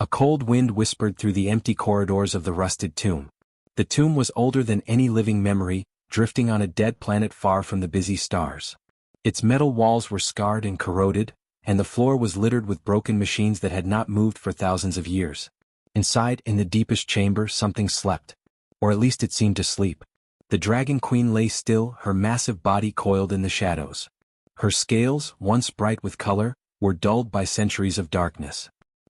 A cold wind whispered through the empty corridors of the rusted tomb. The tomb was older than any living memory, drifting on a dead planet far from the busy stars. Its metal walls were scarred and corroded, and the floor was littered with broken machines that had not moved for thousands of years. Inside, in the deepest chamber, something slept. Or at least it seemed to sleep. The Dragon Queen lay still, her massive body coiled in the shadows. Her scales, once bright with color, were dulled by centuries of darkness.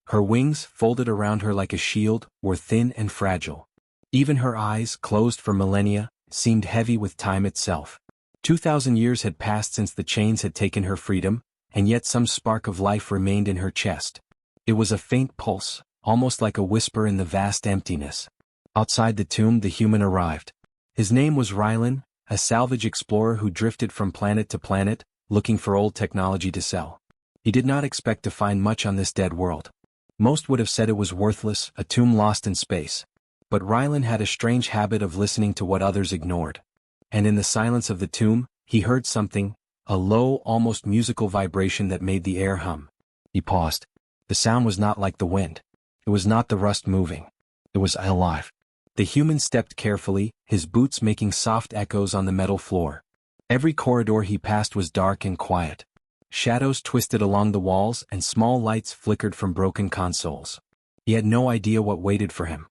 Her wings, folded around her like a shield, were thin and fragile. Even her eyes, closed for millennia, seemed heavy with time itself. 2,000 years had passed since the chains had taken her freedom, and yet some spark of life remained in her chest. It was a faint pulse, almost like a whisper in the vast emptiness. Outside the tomb the human arrived. His name was Rylan, a salvage explorer who drifted from planet to planet, looking for old technology to sell. He did not expect to find much on this dead world. Most would have said it was worthless, a tomb lost in space. But Rylan had a strange habit of listening to what others ignored. And in the silence of the tomb, he heard something, a low, almost musical vibration that made the air hum. He paused. The sound was not like the wind. It was not the rust moving. It was alive. The human stepped carefully, his boots making soft echoes on the metal floor. Every corridor he passed was dark and quiet. Shadows twisted along the walls and small lights flickered from broken consoles. He had no idea what waited for him.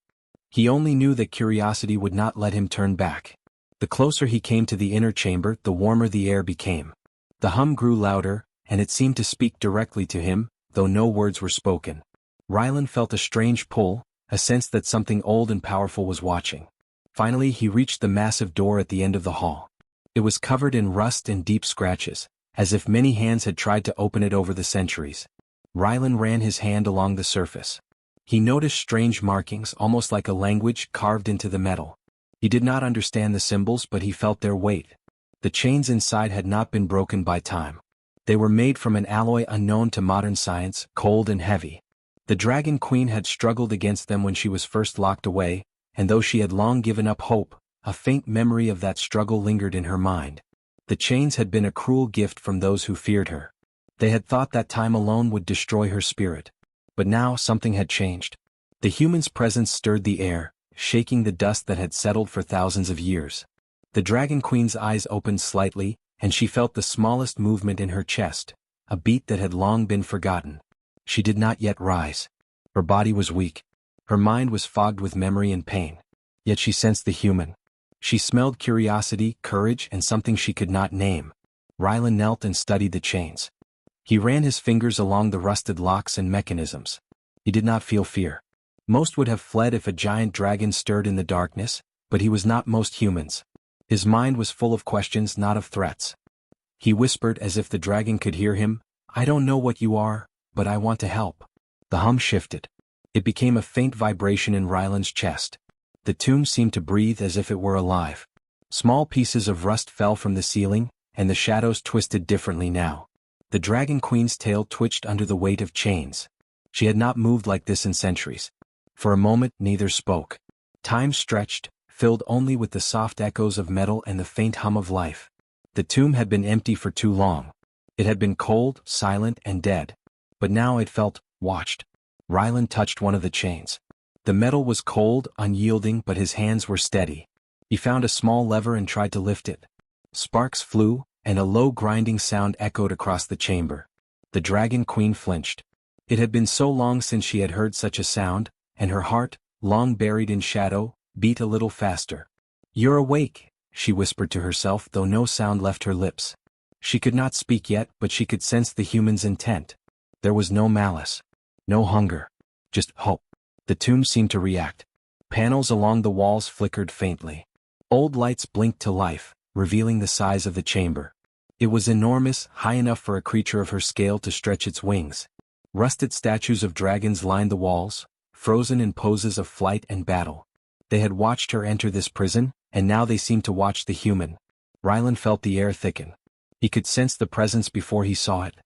He only knew that curiosity would not let him turn back. The closer he came to the inner chamber, the warmer the air became. The hum grew louder, and it seemed to speak directly to him, though no words were spoken. Rylan felt a strange pull, a sense that something old and powerful was watching. Finally he reached the massive door at the end of the hall. It was covered in rust and deep scratches, as if many hands had tried to open it over the centuries. Rylan ran his hand along the surface. He noticed strange markings, almost like a language, carved into the metal. He did not understand the symbols, but he felt their weight. The chains inside had not been broken by time. They were made from an alloy unknown to modern science, cold and heavy. The Dragon Queen had struggled against them when she was first locked away, and though she had long given up hope, a faint memory of that struggle lingered in her mind. The chains had been a cruel gift from those who feared her. They had thought that time alone would destroy her spirit. But now something had changed. The human's presence stirred the air, shaking the dust that had settled for thousands of years. The Dragon Queen's eyes opened slightly, and she felt the smallest movement in her chest, a beat that had long been forgotten. She did not yet rise. Her body was weak. Her mind was fogged with memory and pain. Yet she sensed the human. She smelled curiosity, courage, and something she could not name. Rylan knelt and studied the chains. He ran his fingers along the rusted locks and mechanisms. He did not feel fear. Most would have fled if a giant dragon stirred in the darkness, but he was not most humans. His mind was full of questions, not of threats. He whispered as if the dragon could hear him, "I don't know what you are, but I want to help." The hum shifted. It became a faint vibration in Rylan's chest. The tomb seemed to breathe as if it were alive. Small pieces of rust fell from the ceiling, and the shadows twisted differently now. The Dragon Queen's tail twitched under the weight of chains. She had not moved like this in centuries. For a moment neither spoke. Time stretched, filled only with the soft echoes of metal and the faint hum of life. The tomb had been empty for too long. It had been cold, silent, and dead. But now it felt watched. Rylan touched one of the chains. The metal was cold, unyielding, but his hands were steady. He found a small lever and tried to lift it. Sparks flew, and a low grinding sound echoed across the chamber. The Dragon Queen flinched. It had been so long since she had heard such a sound, and her heart, long buried in shadow, beat a little faster. "You're awake," she whispered to herself, though no sound left her lips. She could not speak yet, but she could sense the human's intent. There was no malice. No hunger. Just hope. The tomb seemed to react. Panels along the walls flickered faintly. Old lights blinked to life, revealing the size of the chamber. It was enormous, high enough for a creature of her scale to stretch its wings. Rusted statues of dragons lined the walls, frozen in poses of flight and battle. They had watched her enter this prison, and now they seemed to watch the human. Rylan felt the air thicken. He could sense the presence before he saw it.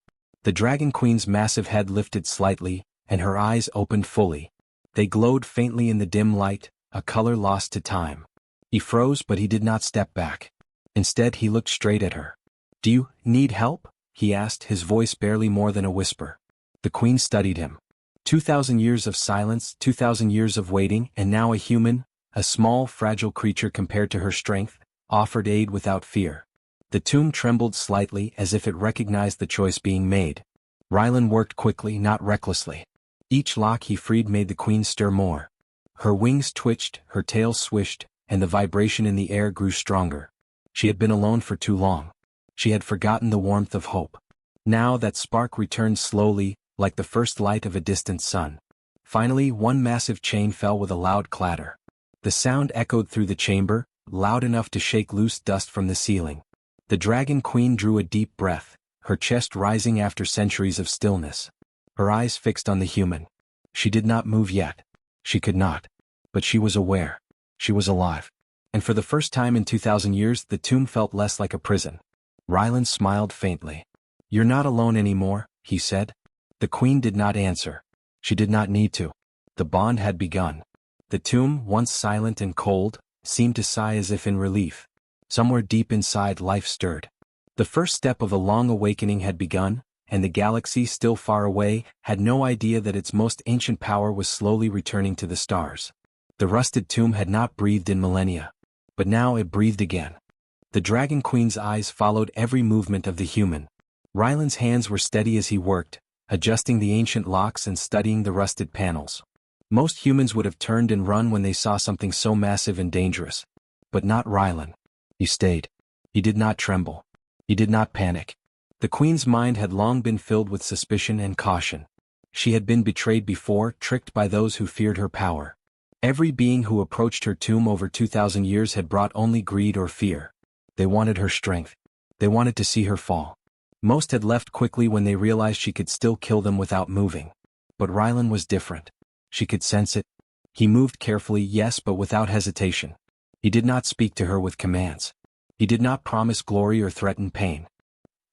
The Dragon Queen's massive head lifted slightly, and her eyes opened fully. They glowed faintly in the dim light, a color lost to time. He froze, but he did not step back. Instead he looked straight at her. "Do you need help?" he asked, his voice barely more than a whisper. The Queen studied him. 2,000 years of silence, 2,000 years of waiting, and now a human, a small, fragile creature compared to her strength, offered aid without fear. The tomb trembled slightly as if it recognized the choice being made. Rylan worked quickly, not recklessly. Each lock he freed made the queen stir more. Her wings twitched, her tail swished, and the vibration in the air grew stronger. She had been alone for too long. She had forgotten the warmth of hope. Now that spark returned slowly, like the first light of a distant sun. Finally, one massive chain fell with a loud clatter. The sound echoed through the chamber, loud enough to shake loose dust from the ceiling. The Dragon Queen drew a deep breath, her chest rising after centuries of stillness. Her eyes fixed on the human. She did not move yet. She could not. But she was aware. She was alive. And for the first time in 2,000 years, the tomb felt less like a prison. Rylan smiled faintly. "You're not alone anymore," he said. The queen did not answer. She did not need to. The bond had begun. The tomb, once silent and cold, seemed to sigh as if in relief. Somewhere deep inside, life stirred. The first step of a long awakening had begun, and the galaxy, still far away, had no idea that its most ancient power was slowly returning to the stars. The rusted tomb had not breathed in millennia. But now it breathed again. The Dragon Queen's eyes followed every movement of the human. Rylan's hands were steady as he worked, adjusting the ancient locks and studying the rusted panels. Most humans would have turned and run when they saw something so massive and dangerous. But not Rylan. He stayed. He did not tremble. He did not panic. The queen's mind had long been filled with suspicion and caution. She had been betrayed before, tricked by those who feared her power. Every being who approached her tomb over 2,000 years had brought only greed or fear. They wanted her strength. They wanted to see her fall. Most had left quickly when they realized she could still kill them without moving. But Rylan was different. She could sense it. He moved carefully, yes, but without hesitation. He did not speak to her with commands. He did not promise glory or threaten pain.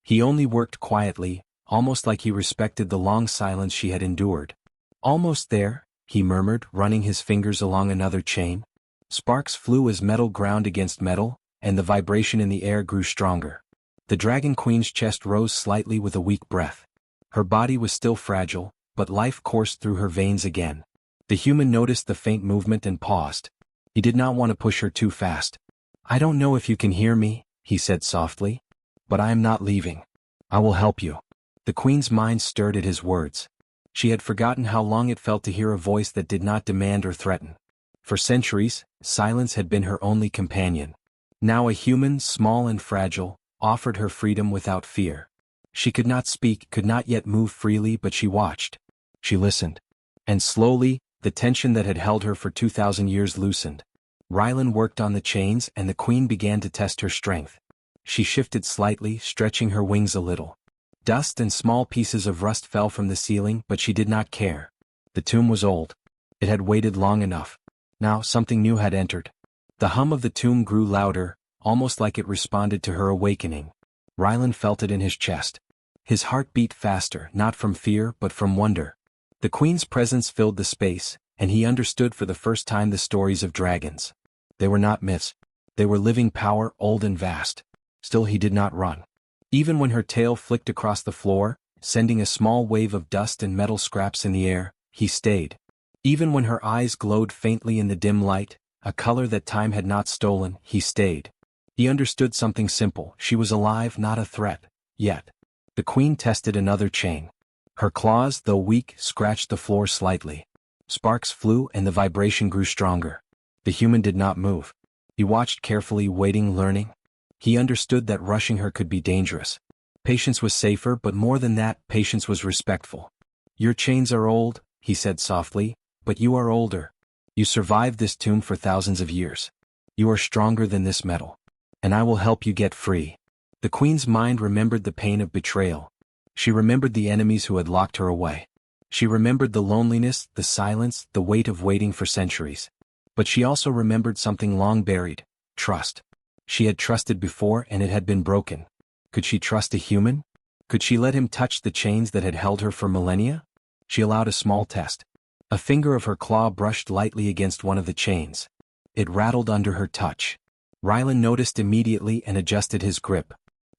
He only worked quietly, almost like he respected the long silence she had endured. "Almost there," he murmured, running his fingers along another chain. Sparks flew as metal ground against metal, and the vibration in the air grew stronger. The Dragon Queen's chest rose slightly with a weak breath. Her body was still fragile, but life coursed through her veins again. The human noticed the faint movement and paused. He did not want to push her too fast. "I don't know if you can hear me," he said softly, "but I am not leaving. I will help you." The queen's mind stirred at his words. She had forgotten how long it felt to hear a voice that did not demand or threaten. For centuries, silence had been her only companion. Now a human, small and fragile, offered her freedom without fear. She could not speak, could not yet move freely, but she watched. She listened. And slowly, the tension that had held her for 2,000 years loosened. Rylan worked on the chains, and the queen began to test her strength. She shifted slightly, stretching her wings a little. Dust and small pieces of rust fell from the ceiling, but she did not care. The tomb was old. It had waited long enough. Now something new had entered. The hum of the tomb grew louder, almost like it responded to her awakening. Rylan felt it in his chest. His heart beat faster, not from fear but from wonder. The queen's presence filled the space, and he understood for the first time the stories of dragons. They were not myths. They were living power, old and vast. Still he did not run. Even when her tail flicked across the floor, sending a small wave of dust and metal scraps in the air, he stayed. Even when her eyes glowed faintly in the dim light, a color that time had not stolen, he stayed. He understood something simple: she was alive, not a threat. Yet. The queen tested another chain. Her claws, though weak, scratched the floor slightly. Sparks flew and the vibration grew stronger. The human did not move. He watched carefully, waiting, learning. He understood that rushing her could be dangerous. Patience was safer, but more than that, patience was respectful. "Your chains are old," he said softly, "but you are older. You survived this tomb for thousands of years. You are stronger than this metal. And I will help you get free." The queen's mind remembered the pain of betrayal. She remembered the enemies who had locked her away. She remembered the loneliness, the silence, the weight of waiting for centuries. But she also remembered something long buried: trust. She had trusted before and it had been broken. Could she trust a human? Could she let him touch the chains that had held her for millennia? She allowed a small test. A finger of her claw brushed lightly against one of the chains. It rattled under her touch. Rylan noticed immediately and adjusted his grip.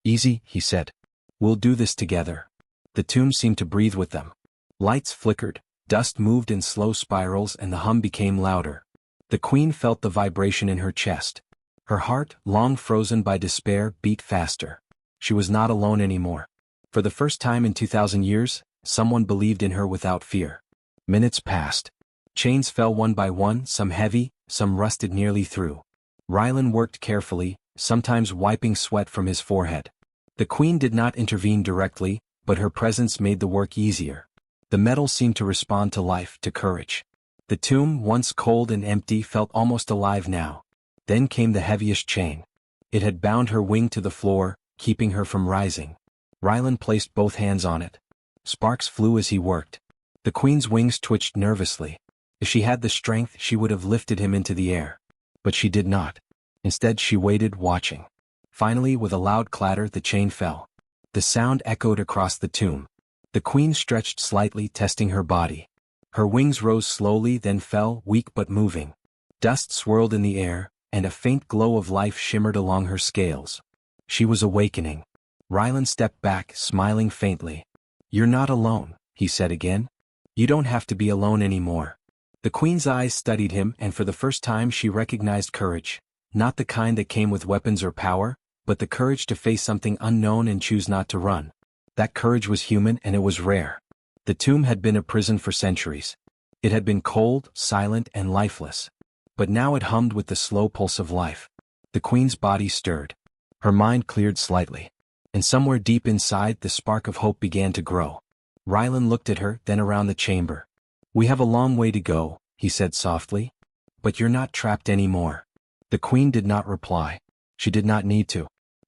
"Easy," he said. "We'll do this together." The tomb seemed to breathe with them. Lights flickered, Dust moved in slow spirals and the hum became louder. The queen felt the vibration in her chest. Her heart, long frozen by despair, beat faster. She was not alone anymore. For the first time in 2,000 years, someone believed in her without fear. Minutes passed. Chains fell one by one, some heavy, some rusted nearly through. Rylan worked carefully, sometimes wiping sweat from his forehead. The queen did not intervene directly, but her presence made the work easier. The metal seemed to respond to life, to courage. The tomb, once cold and empty, felt almost alive now. Then came the heaviest chain. It had bound her wing to the floor, keeping her from rising. Rylan placed both hands on it. Sparks flew as he worked. The queen's wings twitched nervously. If she had the strength, she would have lifted him into the air. But she did not. Instead, she waited, watching. Finally, with a loud clatter, the chain fell. The sound echoed across the tomb. The queen stretched slightly, testing her body. Her wings rose slowly, then fell, weak but moving. Dust swirled in the air, and a faint glow of life shimmered along her scales. She was awakening. Rylan stepped back, smiling faintly. "You're not alone," he said again. "You don't have to be alone anymore." The queen's eyes studied him, and for the first time she recognized courage. Not the kind that came with weapons or power, but the courage to face something unknown and choose not to run. That courage was human, and it was rare. The tomb had been a prison for centuries. It had been cold, silent, and lifeless. But now it hummed with the slow pulse of life. The queen's body stirred. Her mind cleared slightly. And somewhere deep inside, the spark of hope began to grow. Rylan looked at her, then around the chamber. "We have a long way to go," he said softly. "But you're not trapped anymore." The queen did not reply. She did not need to.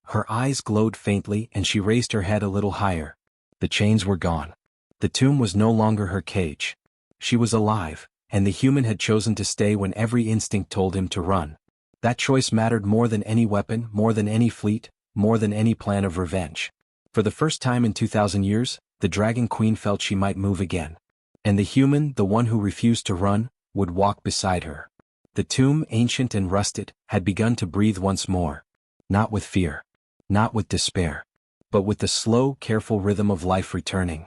Her eyes glowed faintly, and she raised her head a little higher. The chains were gone. The tomb was no longer her cage. She was alive, and the human had chosen to stay when every instinct told him to run. That choice mattered more than any weapon, more than any fleet, more than any plan of revenge. For the first time in 2,000 years, the Dragon Queen felt she might move again. And the human, the one who refused to run, would walk beside her. The tomb, ancient and rusted, had begun to breathe once more. Not with fear. Not with despair. But with the slow, careful rhythm of life returning.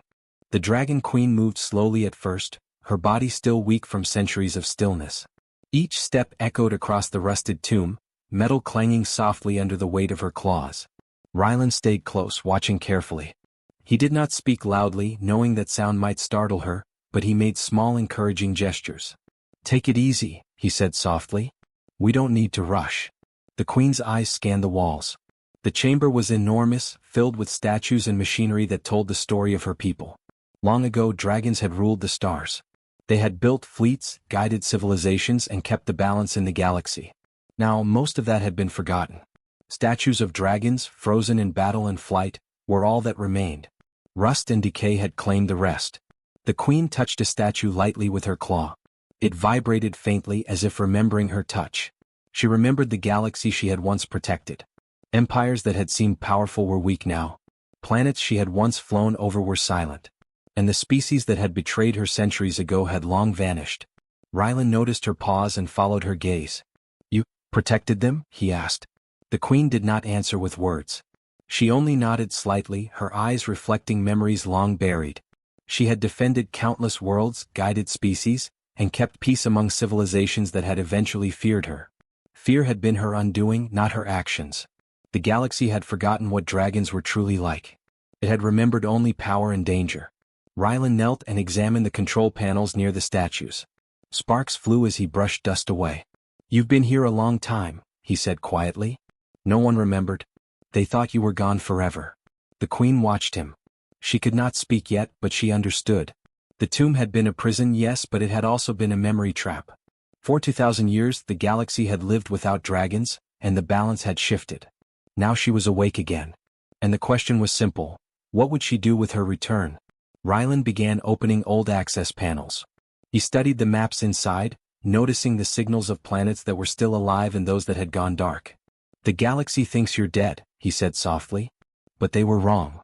The Dragon Queen moved slowly at first, her body still weak from centuries of stillness. Each step echoed across the rusted tomb, metal clanging softly under the weight of her claws. Rylan stayed close, watching carefully. He did not speak loudly, knowing that sound might startle her, but he made small encouraging gestures. "Take it easy," he said softly. "We don't need to rush." The queen's eyes scanned the walls. The chamber was enormous, filled with statues and machinery that told the story of her people. Long ago, dragons had ruled the stars. They had built fleets, guided civilizations, and kept the balance in the galaxy. Now, most of that had been forgotten. Statues of dragons, frozen in battle and flight, were all that remained. Rust and decay had claimed the rest. The queen touched a statue lightly with her claw. It vibrated faintly, as if remembering her touch. She remembered the galaxy she had once protected. Empires that had seemed powerful were weak now. Planets she had once flown over were silent. And the species that had betrayed her centuries ago had long vanished. Rylan noticed her pause and followed her gaze. "You protected them?" he asked. The queen did not answer with words. She only nodded slightly, her eyes reflecting memories long buried. She had defended countless worlds, guided species, and kept peace among civilizations that had eventually feared her. Fear had been her undoing, not her actions. The galaxy had forgotten what dragons were truly like. It had remembered only power and danger. Rylan knelt and examined the control panels near the statues. Sparks flew as he brushed dust away. "You've been here a long time," he said quietly. "No one remembered. They thought you were gone forever." The queen watched him. She could not speak yet, but she understood. The tomb had been a prison, yes, but it had also been a memory trap. For 2,000 years, the galaxy had lived without dragons, and the balance had shifted. Now she was awake again. And the question was simple. What would she do with her return? Rylan began opening old access panels. He studied the maps inside, noticing the signals of planets that were still alive and those that had gone dark. "The galaxy thinks you're dead," he said softly. But they were wrong.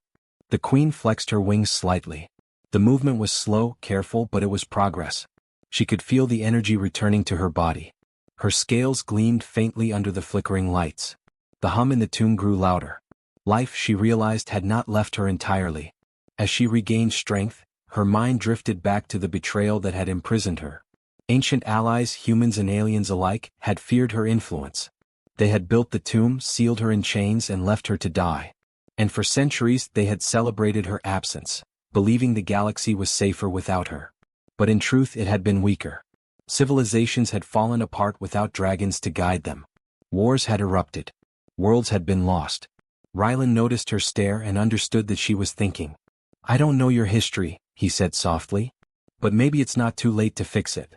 The queen flexed her wings slightly. The movement was slow, careful, but it was progress. She could feel the energy returning to her body. Her scales gleamed faintly under the flickering lights. The hum in the tomb grew louder. Life, she realized, had not left her entirely. As she regained strength, her mind drifted back to the betrayal that had imprisoned her. Ancient allies, humans and aliens alike, had feared her influence. They had built the tomb, sealed her in chains and left her to die. And for centuries they had celebrated her absence, believing the galaxy was safer without her. But in truth it had been weaker. Civilizations had fallen apart without dragons to guide them. Wars had erupted. Worlds had been lost. Rylan noticed her stare and understood that she was thinking. "I don't know your history," he said softly. "But maybe it's not too late to fix it."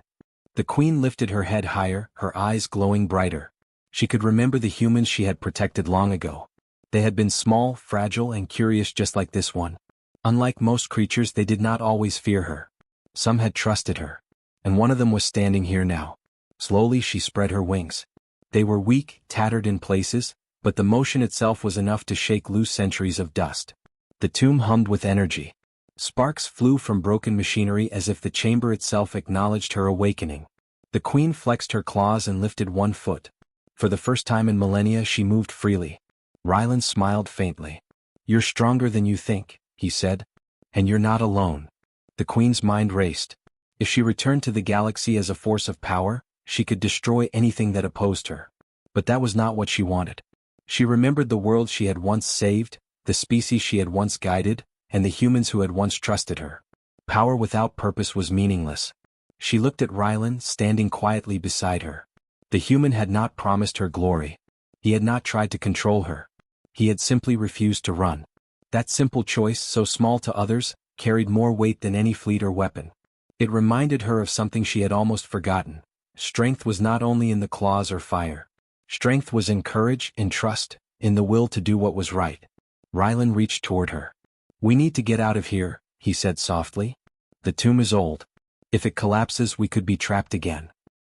The queen lifted her head higher, her eyes glowing brighter. She could remember the humans she had protected long ago. They had been small, fragile and curious just like this one. Unlike most creatures, they did not always fear her. Some had trusted her. And one of them was standing here now. Slowly she spread her wings. They were weak, tattered in places, but the motion itself was enough to shake loose centuries of dust. The tomb hummed with energy. Sparks flew from broken machinery as if the chamber itself acknowledged her awakening. The queen flexed her claws and lifted one foot. For the first time in millennia she moved freely. Rylan smiled faintly. "You're stronger than you think," he said. "And you're not alone." The queen's mind raced. If she returned to the galaxy as a force of power, she could destroy anything that opposed her. But that was not what she wanted. She remembered the world she had once saved, the species she had once guided, and the humans who had once trusted her. Power without purpose was meaningless. She looked at Rylan, standing quietly beside her. The human had not promised her glory. He had not tried to control her. He had simply refused to run. That simple choice, so small to others, carried more weight than any fleet or weapon. It reminded her of something she had almost forgotten. Strength was not only in the claws or fire. Strength was in courage, in trust, in the will to do what was right. Rylan reached toward her. "We need to get out of here," he said softly. "The tomb is old. If it collapses, we could be trapped again."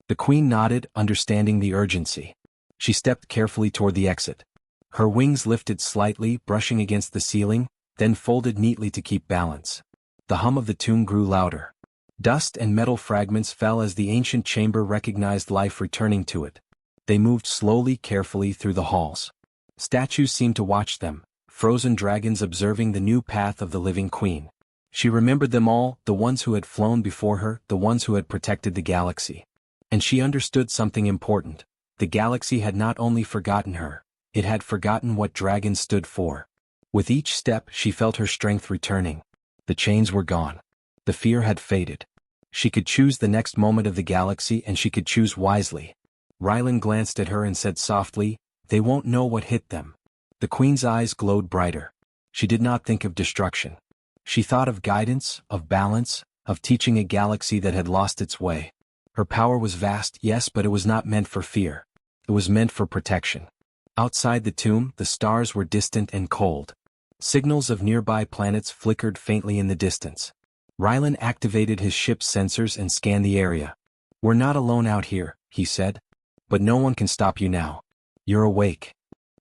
The queen nodded, understanding the urgency. She stepped carefully toward the exit. Her wings lifted slightly, brushing against the ceiling, then folded neatly to keep balance. The hum of the tomb grew louder. Dust and metal fragments fell as the ancient chamber recognized life returning to it. They moved slowly, carefully through the halls. Statues seemed to watch them, frozen dragons observing the new path of the living queen. She remembered them all, the ones who had flown before her, the ones who had protected the galaxy. And she understood something important. The galaxy had not only forgotten her, it had forgotten what dragons stood for. With each step she felt her strength returning. The chains were gone. The fear had faded. She could choose the next moment of the galaxy and she could choose wisely. Rylan glanced at her and said softly, "They won't know what hit them." The queen's eyes glowed brighter. She did not think of destruction. She thought of guidance, of balance, of teaching a galaxy that had lost its way. Her power was vast, yes, but it was not meant for fear. It was meant for protection. Outside the tomb, the stars were distant and cold. Signals of nearby planets flickered faintly in the distance. Rylan activated his ship's sensors and scanned the area. "We're not alone out here," he said. "But no one can stop you now. You're awake."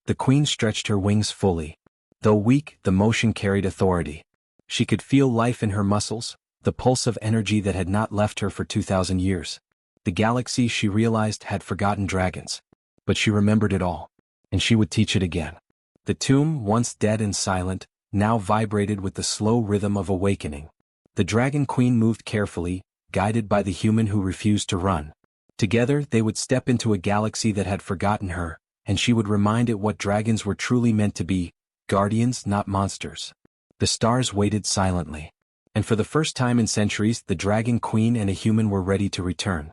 The queen stretched her wings fully. Though weak, the motion carried authority. She could feel life in her muscles, the pulse of energy that had not left her for 2,000 years. The galaxy, she realized, had forgotten dragons. But she remembered it all. And she would teach it again. The tomb, once dead and silent, now vibrated with the slow rhythm of awakening. The Dragon Queen moved carefully, guided by the human who refused to run. Together, they would step into a galaxy that had forgotten her, and she would remind it what dragons were truly meant to be, guardians, not monsters. The stars waited silently. And for the first time in centuries, the Dragon Queen and a human were ready to return.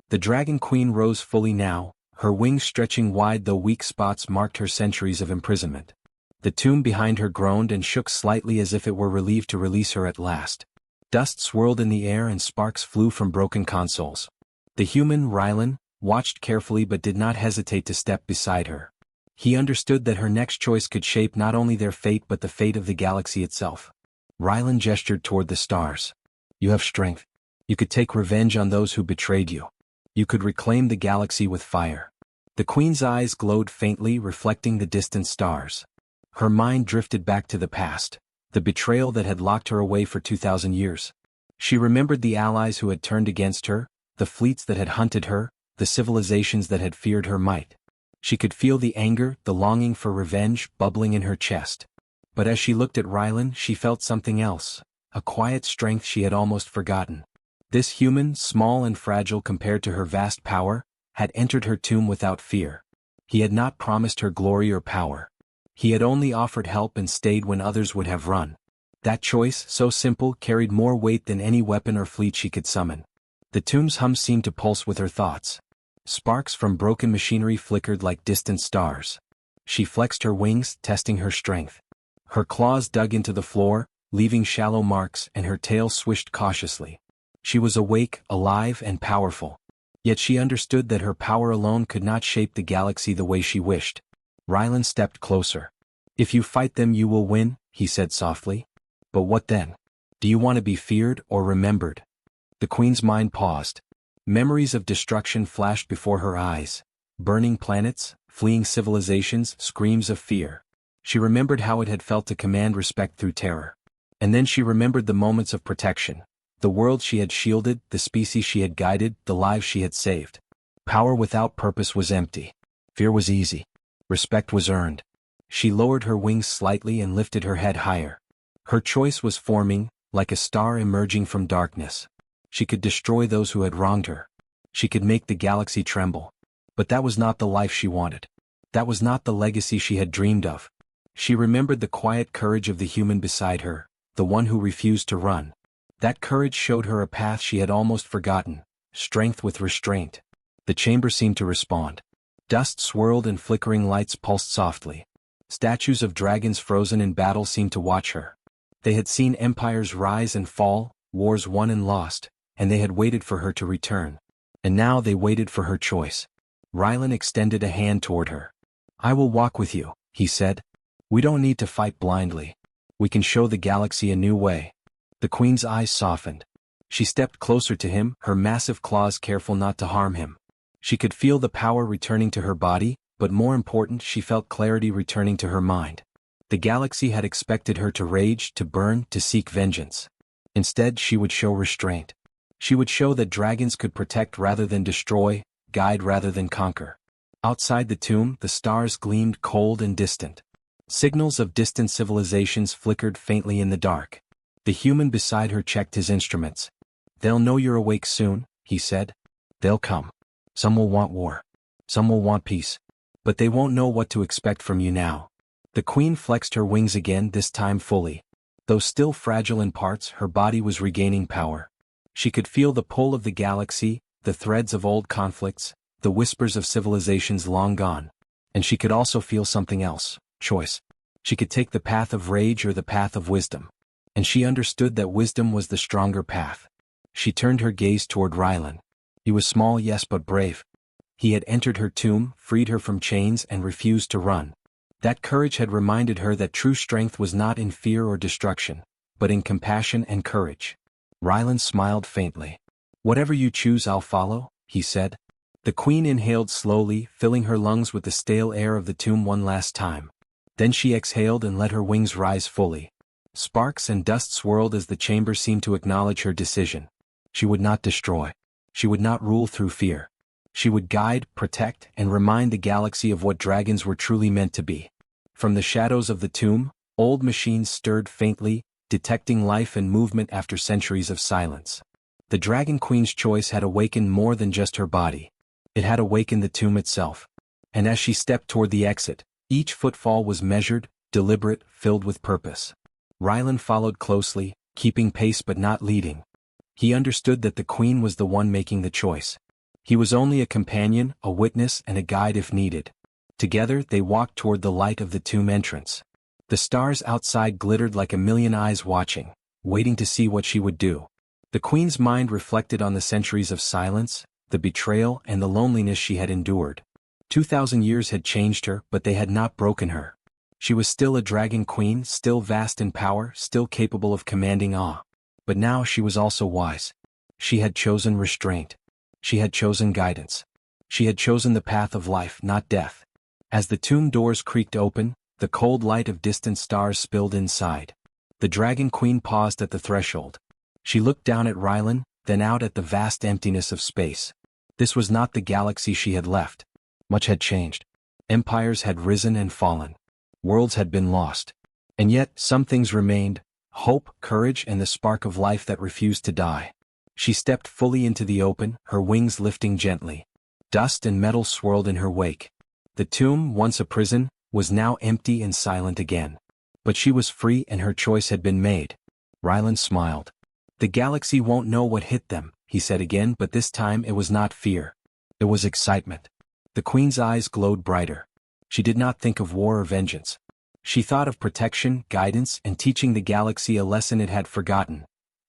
The Dragon Queen rose fully now, her wings stretching wide though weak spots marked her centuries of imprisonment. The tomb behind her groaned and shook slightly as if it were relieved to release her at last. Dust swirled in the air and sparks flew from broken consoles. The human, Rylan, watched carefully but did not hesitate to step beside her. He understood that her next choice could shape not only their fate but the fate of the galaxy itself. Rylan gestured toward the stars. "You have strength. You could take revenge on those who betrayed you. You could reclaim the galaxy with fire." The queen's eyes glowed faintly, reflecting the distant stars. Her mind drifted back to the past, the betrayal that had locked her away for 2,000 years. She remembered the allies who had turned against her, the fleets that had hunted her, the civilizations that had feared her might. She could feel the anger, the longing for revenge, bubbling in her chest. But as she looked at Rylan, she felt something else, a quiet strength she had almost forgotten. This human, small and fragile compared to her vast power, had entered her tomb without fear. He had not promised her glory or power. He had only offered help and stayed when others would have run. That choice, so simple, carried more weight than any weapon or fleet she could summon. The tomb's hum seemed to pulse with her thoughts. Sparks from broken machinery flickered like distant stars. She flexed her wings, testing her strength. Her claws dug into the floor, leaving shallow marks, and her tail swished cautiously. She was awake, alive, and powerful. Yet she understood that her power alone could not shape the galaxy the way she wished. Rylan stepped closer. "If you fight them you will win," he said softly. "But what then? Do you want to be feared or remembered?" The Queen's mind paused. Memories of destruction flashed before her eyes. Burning planets, fleeing civilizations, screams of fear. She remembered how it had felt to command respect through terror. And then she remembered the moments of protection. The world she had shielded, the species she had guided, the lives she had saved. Power without purpose was empty. Fear was easy. Respect was earned. She lowered her wings slightly and lifted her head higher. Her choice was forming, like a star emerging from darkness. She could destroy those who had wronged her. She could make the galaxy tremble. But that was not the life she wanted. That was not the legacy she had dreamed of. She remembered the quiet courage of the human beside her, the one who refused to run. That courage showed her a path she had almost forgotten, strength with restraint. The chamber seemed to respond. Dust swirled and flickering lights pulsed softly. Statues of dragons frozen in battle seemed to watch her. They had seen empires rise and fall, wars won and lost, and they had waited for her to return. And now they waited for her choice. Rylan extended a hand toward her. "I will walk with you," he said. "We don't need to fight blindly. We can show the galaxy a new way." The Queen's eyes softened. She stepped closer to him, her massive claws careful not to harm him. She could feel the power returning to her body, but more important, she felt clarity returning to her mind. The galaxy had expected her to rage, to burn, to seek vengeance. Instead, she would show restraint. She would show that dragons could protect rather than destroy, guide rather than conquer. Outside the tomb, the stars gleamed cold and distant. Signals of distant civilizations flickered faintly in the dark. The human beside her checked his instruments. "They'll know you're awake soon," he said. "They'll come. Some will want war. Some will want peace. But they won't know what to expect from you now." The Queen flexed her wings again, this time fully. Though still fragile in parts, her body was regaining power. She could feel the pull of the galaxy, the threads of old conflicts, the whispers of civilizations long gone. And she could also feel something else, choice. She could take the path of rage or the path of wisdom. And she understood that wisdom was the stronger path. She turned her gaze toward Rylan. He was small, yes, but brave. He had entered her tomb, freed her from chains, and refused to run. That courage had reminded her that true strength was not in fear or destruction, but in compassion and courage. Rylan smiled faintly. "Whatever you choose I'll follow," he said. The Queen inhaled slowly, filling her lungs with the stale air of the tomb one last time. Then she exhaled and let her wings rise fully. Sparks and dust swirled as the chamber seemed to acknowledge her decision. She would not destroy. She would not rule through fear. She would guide, protect, and remind the galaxy of what dragons were truly meant to be. From the shadows of the tomb, old machines stirred faintly, detecting life and movement after centuries of silence. The Dragon Queen's choice had awakened more than just her body. It had awakened the tomb itself. And as she stepped toward the exit, each footfall was measured, deliberate, filled with purpose. Rylan followed closely, keeping pace but not leading. He understood that the Queen was the one making the choice. He was only a companion, a witness, and a guide if needed. Together they walked toward the light of the tomb entrance. The stars outside glittered like a million eyes watching, waiting to see what she would do. The Queen's mind reflected on the centuries of silence, the betrayal, and the loneliness she had endured. 2,000 years had changed her, but they had not broken her. She was still a Dragon Queen, still vast in power, still capable of commanding awe. But now she was also wise. She had chosen restraint. She had chosen guidance. She had chosen the path of life, not death. As the tomb doors creaked open, the cold light of distant stars spilled inside. The Dragon Queen paused at the threshold. She looked down at Rylan, then out at the vast emptiness of space. This was not the galaxy she had left. Much had changed. Empires had risen and fallen. Worlds had been lost. And yet, some things remained, hope, courage, and the spark of life that refused to die. She stepped fully into the open, her wings lifting gently. Dust and metal swirled in her wake. The tomb, once a prison, was now empty and silent again. But she was free and her choice had been made. Rylan smiled. The galaxy won't know what hit them, he said again, but this time it was not fear. It was excitement. The queen's eyes glowed brighter. She did not think of war or vengeance. She thought of protection, guidance, and teaching the galaxy a lesson it had forgotten.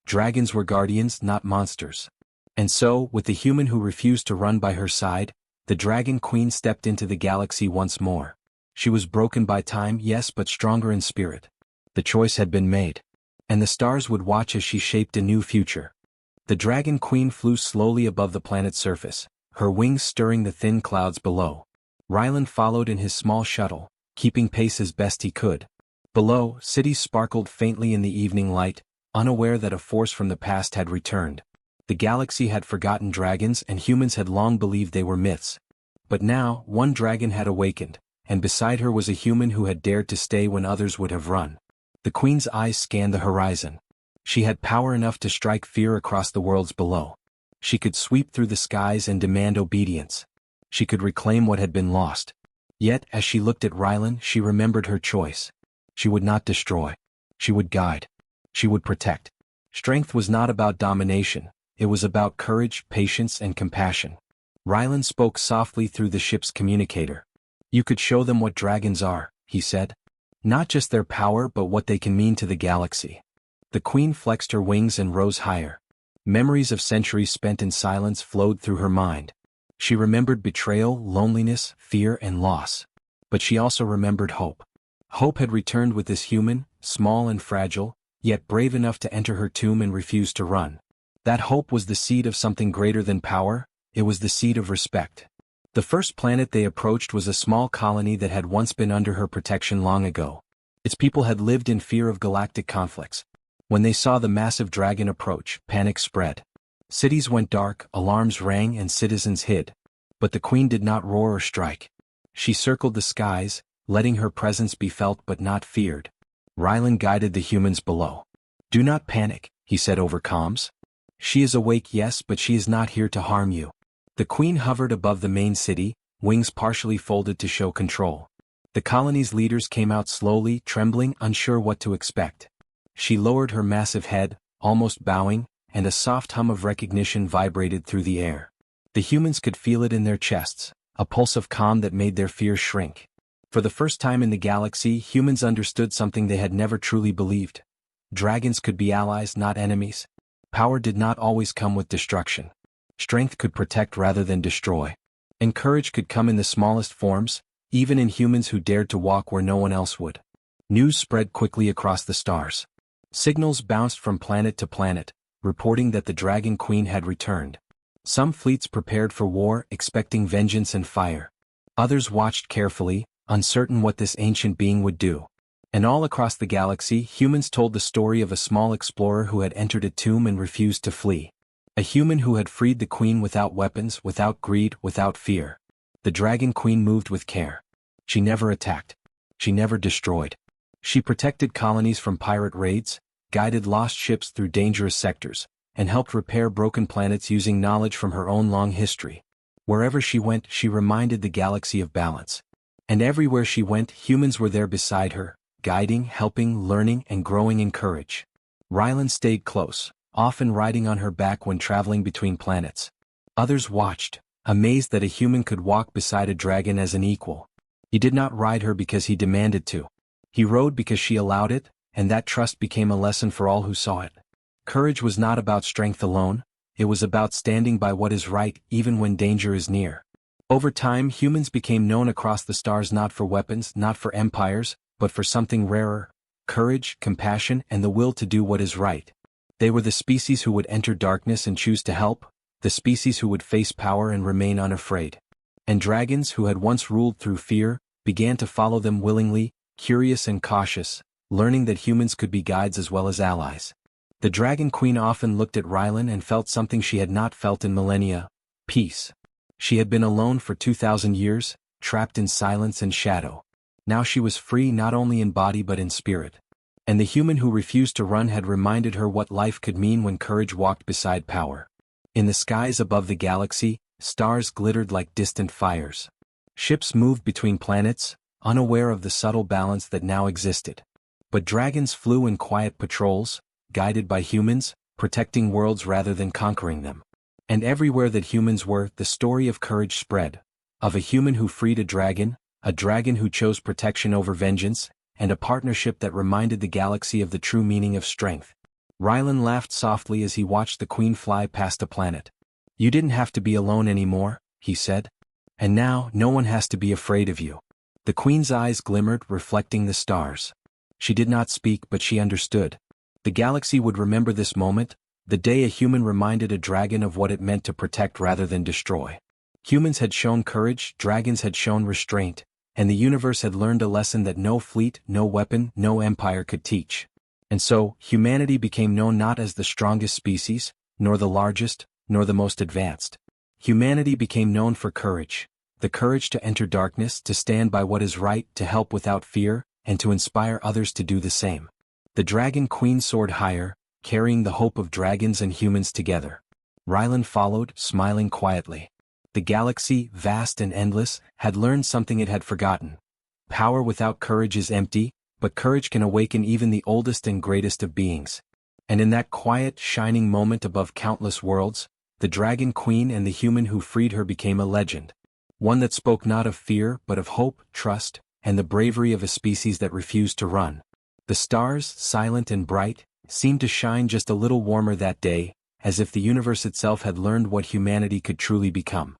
Dragons were guardians, not monsters. And so, with the human who refused to run by her side, the Dragon Queen stepped into the galaxy once more. She was broken by time, yes, but stronger in spirit. The choice had been made. And the stars would watch as she shaped a new future. The Dragon Queen flew slowly above the planet's surface, her wings stirring the thin clouds below. Rylan followed in his small shuttle, keeping pace as best he could. Below, cities sparkled faintly in the evening light, unaware that a force from the past had returned. The galaxy had forgotten dragons and humans had long believed they were myths. But now, one dragon had awakened, and beside her was a human who had dared to stay when others would have run. The queen's eyes scanned the horizon. She had power enough to strike fear across the worlds below. She could sweep through the skies and demand obedience. She could reclaim what had been lost. Yet, as she looked at Rylan, she remembered her choice. She would not destroy. She would guide. She would protect. Strength was not about domination. It was about courage, patience, and compassion. Rylan spoke softly through the ship's communicator. You could show them what dragons are, he said. Not just their power but what they can mean to the galaxy. The queen flexed her wings and rose higher. Memories of centuries spent in silence flowed through her mind. She remembered betrayal, loneliness, fear, and loss. But she also remembered hope. Hope had returned with this human, small and fragile, yet brave enough to enter her tomb and refuse to run. That hope was the seed of something greater than power. It was the seed of respect. The first planet they approached was a small colony that had once been under her protection long ago. Its people had lived in fear of galactic conflicts. When they saw the massive dragon approach, panic spread. Cities went dark, alarms rang, and citizens hid. But the queen did not roar or strike. She circled the skies, letting her presence be felt but not feared. Rylan guided the humans below. Do not panic, he said over comms. She is awake, yes, but she is not here to harm you. The queen hovered above the main city, wings partially folded to show control. The colony's leaders came out slowly, trembling, unsure what to expect. She lowered her massive head, almost bowing, and a soft hum of recognition vibrated through the air. The humans could feel it in their chests, a pulse of calm that made their fears shrink. For the first time in the galaxy, humans understood something they had never truly believed. Dragons could be allies, not enemies. Power did not always come with destruction. Strength could protect rather than destroy. And courage could come in the smallest forms, even in humans who dared to walk where no one else would. News spread quickly across the stars. Signals bounced from planet to planet, reporting that the Dragon Queen had returned. Some fleets prepared for war, expecting vengeance and fire. Others watched carefully, uncertain what this ancient being would do. And all across the galaxy, humans told the story of a small explorer who had entered a tomb and refused to flee. A human who had freed the queen without weapons, without greed, without fear. The Dragon Queen moved with care. She never attacked. She never destroyed. She protected colonies from pirate raids, guided lost ships through dangerous sectors, and helped repair broken planets using knowledge from her own long history. Wherever she went, she reminded the galaxy of balance. And everywhere she went, humans were there beside her, guiding, helping, learning, and growing in courage. Rylan stayed close, often riding on her back when traveling between planets. Others watched, amazed that a human could walk beside a dragon as an equal. He did not ride her because he demanded to. He rode because she allowed it, and that trust became a lesson for all who saw it. Courage was not about strength alone, it was about standing by what is right even when danger is near. Over time, humans became known across the stars not for weapons, not for empires, but for something rarer: courage, compassion, and the will to do what is right. They were the species who would enter darkness and choose to help, the species who would face power and remain unafraid. And dragons, who had once ruled through fear, began to follow them willingly, curious and cautious, learning that humans could be guides as well as allies. The Dragon Queen often looked at Rylan and felt something she had not felt in millennia: peace. She had been alone for 2,000 years, trapped in silence and shadow. Now she was free not only in body but in spirit. And the human who refused to run had reminded her what life could mean when courage walked beside power. In the skies above the galaxy, stars glittered like distant fires. Ships moved between planets, unaware of the subtle balance that now existed. But dragons flew in quiet patrols, guided by humans, protecting worlds rather than conquering them. And everywhere that humans were, the story of courage spread. Of a human who freed a dragon who chose protection over vengeance, and a partnership that reminded the galaxy of the true meaning of strength. Rylan laughed softly as he watched the queen fly past a planet. "You didn't have to be alone anymore," he said. "And now, no one has to be afraid of you." The queen's eyes glimmered, reflecting the stars. She did not speak, but she understood. The galaxy would remember this moment, the day a human reminded a dragon of what it meant to protect rather than destroy. Humans had shown courage, dragons had shown restraint, and the universe had learned a lesson that no fleet, no weapon, no empire could teach. And so, humanity became known not as the strongest species, nor the largest, nor the most advanced. Humanity became known for courage, the courage to enter darkness, to stand by what is right, to help without fear, and to inspire others to do the same. The Dragon Queen soared higher, carrying the hope of dragons and humans together. Rylan followed, smiling quietly. The galaxy, vast and endless, had learned something it had forgotten. Power without courage is empty, but courage can awaken even the oldest and greatest of beings. And in that quiet, shining moment above countless worlds, the Dragon Queen and the human who freed her became a legend. One that spoke not of fear but of hope, trust, and the bravery of a species that refused to run. The stars, silent and bright, seemed to shine just a little warmer that day, as if the universe itself had learned what humanity could truly become.